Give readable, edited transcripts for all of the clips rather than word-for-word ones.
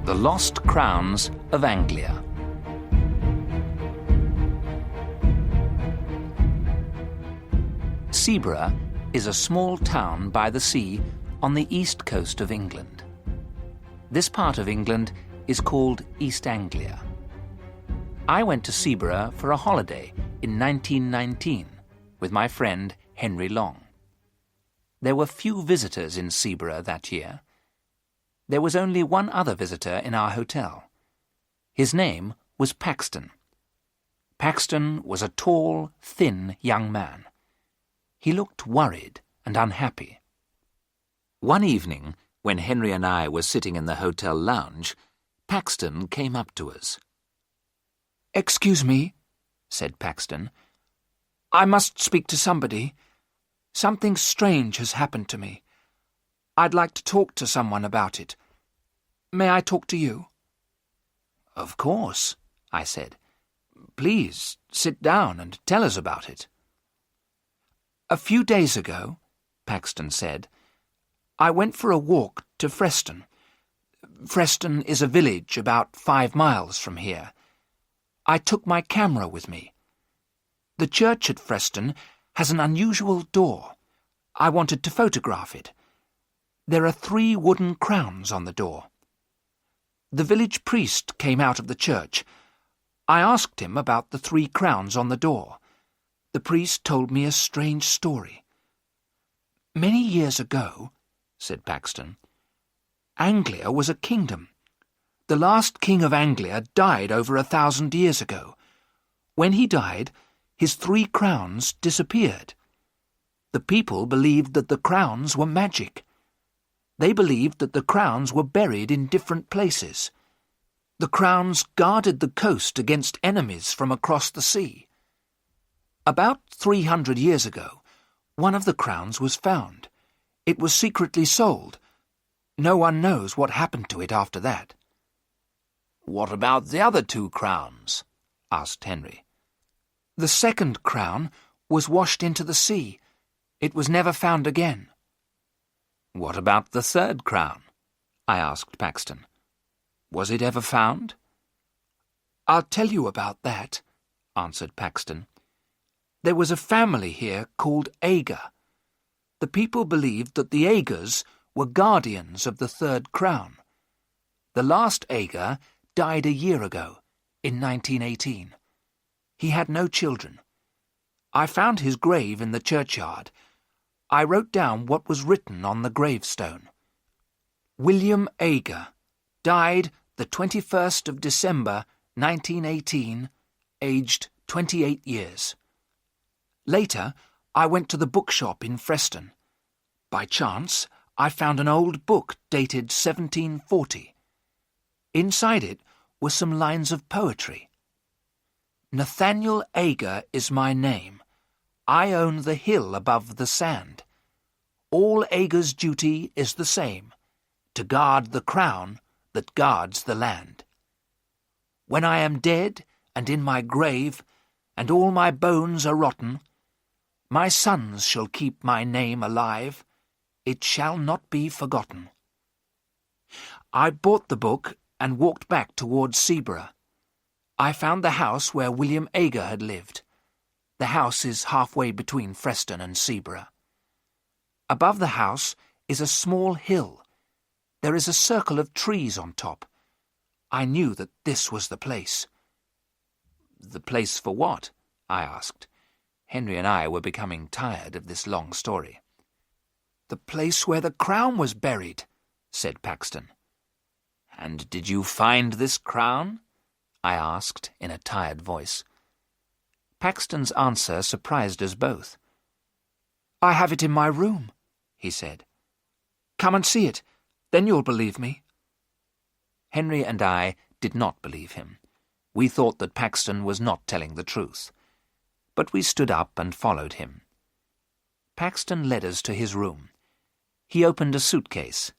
The Lost Crowns of Anglia. Seaburgh is a small town by the sea on the east coast of England. This part of England is called East Anglia. I went to Seaburgh for a holiday in 1919 with my friend Henry Long. There were few visitors in Seaburgh that year. There was only one other visitor in our hotel. His name was Paxton. Paxton was a tall, thin young man. He looked worried and unhappy. One evening, when Henry and I were sitting in the hotel lounge, Paxton came up to us. "Excuse me," said Paxton. "I must speak to somebody. Something strange has happened to me. I'd like to talk to someone about it. May I talk to you?" "Of course," I said. "Please sit down and tell us about it." "A few days ago," Paxton said, "I went for a walk to Preston. Preston is a village about 5 miles from here. I took my camera with me. The church at Preston has an unusual door. I wanted to photograph it. There are 3 wooden crowns on the door. The village priest came out of the church. I asked him about the 3 crowns on the door. The priest told me a strange story. Many years ago," said Paxton, "Anglia was a kingdom. The last king of Anglia died over 1,000 years ago. When he died, his 3 crowns disappeared. The people believed that the crowns were magic. They believed that the crowns were buried in different places. The crowns guarded the coast against enemies from across the sea. About 300 years ago, one of the crowns was found. It was secretly sold. No one knows what happened to it after that." "What about the other 2 crowns?" asked Henry. "The second crown was washed into the sea. It was never found again." "What about the 3rd crown?" I asked Paxton. "Was it ever found?" "I'll tell you about that," answered Paxton. "There was a family here called Ager. The people believed that the Agers were guardians of the 3rd crown. The last Ager died a year ago, in 1918. He had no children. I found his grave in the churchyard. I wrote down what was written on the gravestone. William Ager, died the 21st of December, 1918, aged 28 years. Later, I went to the bookshop in Preston. By chance, I found an old book dated 1740. Inside it were some lines of poetry. "Nathaniel Ager is my name. I own the hill above the sand. All Ager's duty is the same, to guard the crown that guards the land. When I am dead and in my grave, and all my bones are rotten, my sons shall keep my name alive. It shall not be forgotten." I bought the book and walked back towards Seaburgh. I found the house where William Ager had lived. The house is halfway between Preston and Seaburgh. Above the house is a small hill. There is a circle of trees on top. I knew that this was the place. "The place for what?" I asked. Henry and I were becoming tired of this long story. "The place where the crown was buried," said Paxton. "And did you find this crown?" I asked in a tired voice. Paxton's answer surprised us both. "I have it in my room," he said. "Come and see it, then you'll believe me." Henry and I did not believe him. We thought that Paxton was not telling the truth. But we stood up and followed him. Paxton led us to his room. He opened a suitcase.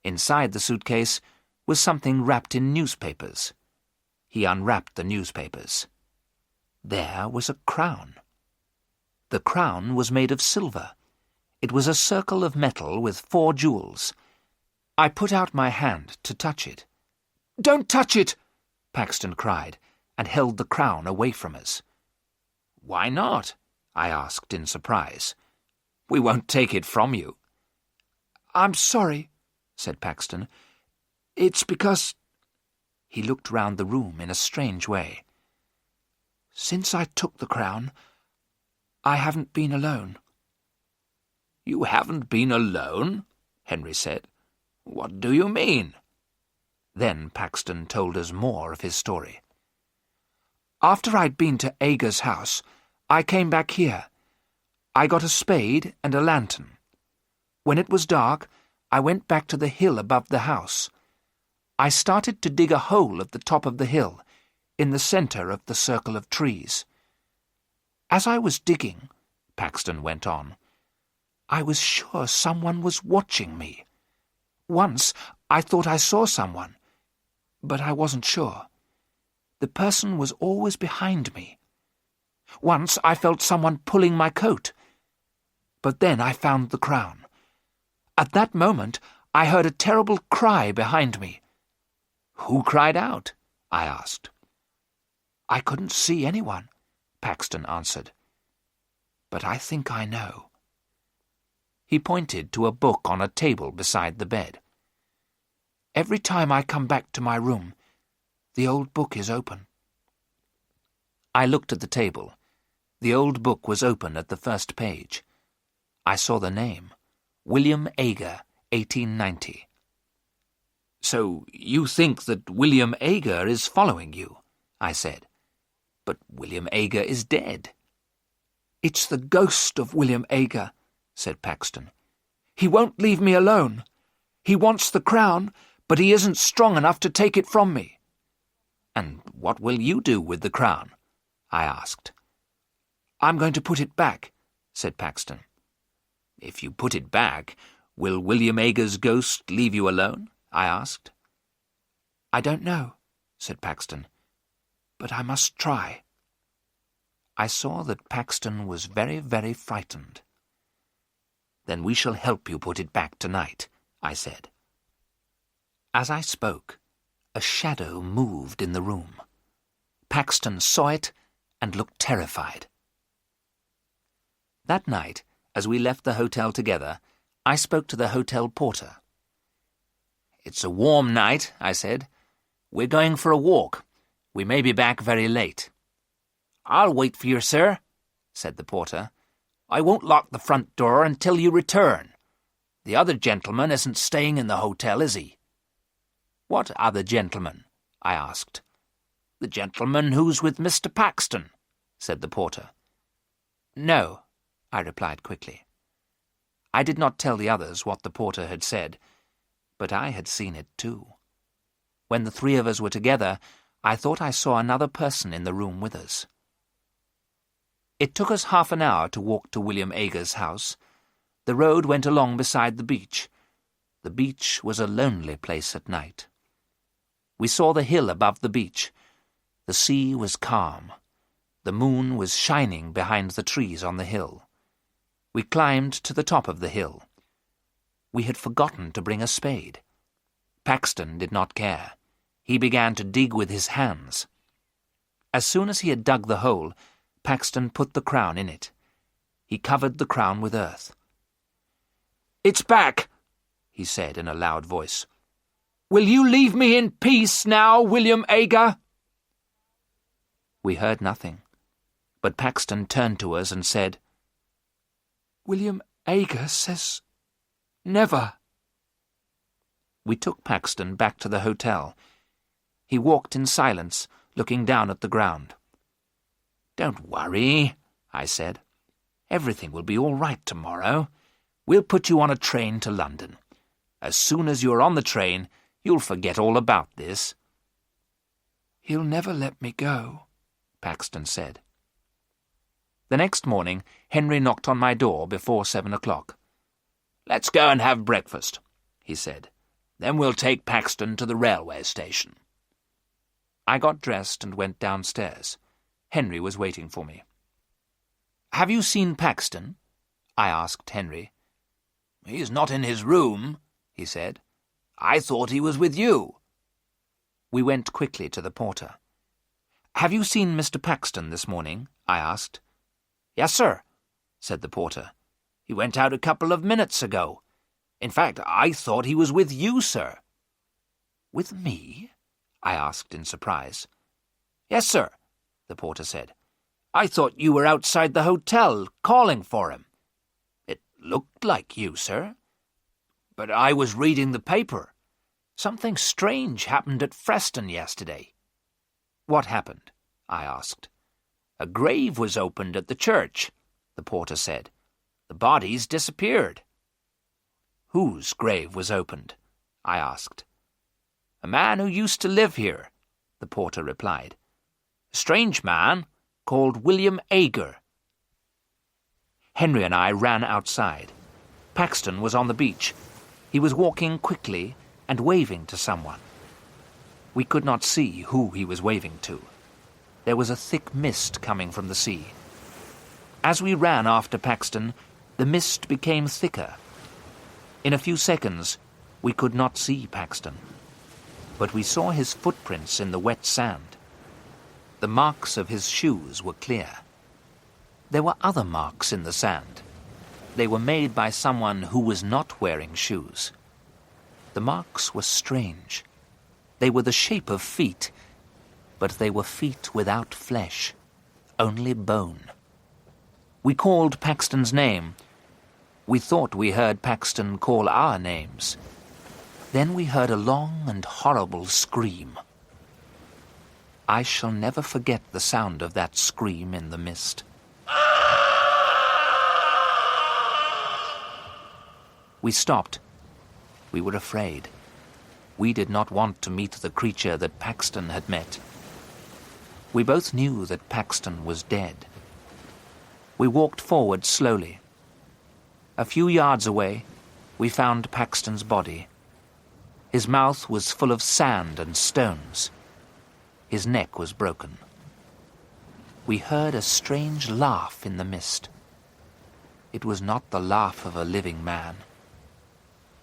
Inside the suitcase was something wrapped in newspapers. He unwrapped the newspapers. There was a crown. The crown was made of silver. It was a circle of metal with 4 jewels. I put out my hand to touch it. Don't touch it!" Paxton cried, and held the crown away from us. "Why not?" I asked in surprise. "We won't take it from you." "I'm sorry," said Paxton. "It's because—" He looked round the room in a strange way. "Since I took the crown, I haven't been alone." "You haven't been alone?" Henry said. "What do you mean?" Then Paxton told us more of his story. "After I'd been to Aga's house, I came back here. I got a spade and a lantern. When it was dark, I went back to the hill above the house. I started to dig a hole at the top of the hill, in the centre of the circle of trees. As I was digging," Paxton went on, "I was sure someone was watching me. Once I thought I saw someone, but I wasn't sure. The person was always behind me. Once I felt someone pulling my coat. But then I found the crown. At that moment I heard a terrible cry behind me." "Who cried out?" I asked. "I couldn't see anyone," Paxton answered. "But I think I know." He pointed to a book on a table beside the bed. "Every time I come back to my room, the old book is open." I looked at the table. The old book was open at the first page. I saw the name, William Agar, 1890. "So you think that William Agar is following you?" I said. "But William Agar is dead." "It's the ghost of William Agar," said Paxton. "He won't leave me alone. He wants the crown, but he isn't strong enough to take it from me." "And what will you do with the crown?" I asked. "I'm going to put it back," said Paxton. "If you put it back, will William Agar's ghost leave you alone?" I asked. "I don't know," said Paxton, "but I must try." I saw that Paxton was very, very frightened. "Then we shall help you put it back tonight," I said. As I spoke, a shadow moved in the room. Paxton saw it and looked terrified. That night, as we left the hotel together, I spoke to the hotel porter. "It's a warm night," I said. "We're going for a walk. We may be back very late." "I'll wait for you, sir," said the porter. "I won't lock the front door until you return. The other gentleman isn't staying in the hotel, is he?" "What other gentleman?" I asked. "The gentleman who's with Mr. Paxton," said the porter. "No," I replied quickly. I did not tell the others what the porter had said, but I had seen it too. When the three of us were together, I thought I saw another person in the room with us. It took us half an hour to walk to William Agar's house. The road went along beside the beach. The beach was a lonely place at night. We saw the hill above the beach. The sea was calm. The moon was shining behind the trees on the hill. We climbed to the top of the hill. We had forgotten to bring a spade. Paxton did not care. He began to dig with his hands. As soon as he had dug the hole, Paxton put the crown in it. He covered the crown with earth. "It's back," he said in a loud voice. "Will you leave me in peace now, William Agar?" We heard nothing, but Paxton turned to us and said, "William Agar says never." We took Paxton back to the hotel. He walked in silence, looking down at the ground. "Don't worry," I said. "Everything will be all right tomorrow. We'll put you on a train to London. As soon as you're on the train, you'll forget all about this." "He'll never let me go," Paxton said. The next morning, Henry knocked on my door before 7 o'clock. "Let's go and have breakfast," he said. "Then we'll take Paxton to the railway station." I got dressed and went downstairs. Henry was waiting for me. "Have you seen Paxton?" I asked Henry. "He's not in his room," he said. "I thought he was with you." We went quickly to the porter. "Have you seen Mr. Paxton this morning?" I asked. "Yes, sir," said the porter. "He went out a couple of minutes ago. In fact, I thought he was with you, sir." "With me?" I asked in surprise. "Yes, sir," the porter said. "I thought you were outside the hotel calling for him. It looked like you, sir. But I was reading the paper. Something strange happened at Preston yesterday." "What happened?" I asked. "A grave was opened at the church," the porter said. "The bodies disappeared." "Whose grave was opened?" I asked. "A man who used to live here," the porter replied. "A strange man called William Ager." Henry and I ran outside. Paxton was on the beach. He was walking quickly and waving to someone. We could not see who he was waving to. There was a thick mist coming from the sea. As we ran after Paxton, the mist became thicker. In a few seconds, we could not see Paxton, but we saw his footprints in the wet sand. The marks of his shoes were clear. There were other marks in the sand. They were made by someone who was not wearing shoes. The marks were strange. They were the shape of feet, but they were feet without flesh, only bone. We called Paxton's name. We thought we heard Paxton call our names. Then we heard a long and horrible scream. I shall never forget the sound of that scream in the mist. We stopped. We were afraid. We did not want to meet the creature that Paxton had met. We both knew that Paxton was dead. We walked forward slowly. A few yards away, we found Paxton's body. His mouth was full of sand and stones. His neck was broken. We heard a strange laugh in the mist. It was not the laugh of a living man.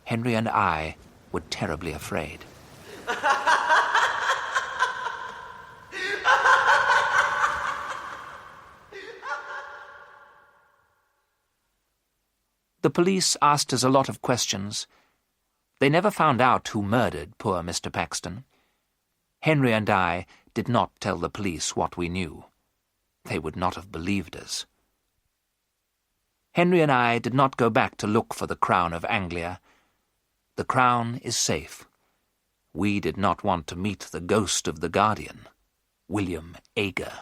Henry and I were terribly afraid. The police asked us a lot of questions. They never found out who murdered poor Mr. Paxton. Henry and I did not tell the police what we knew. They would not have believed us. Henry and I did not go back to look for the crown of Anglia. The crown is safe. We did not want to meet the ghost of the guardian, William Ager.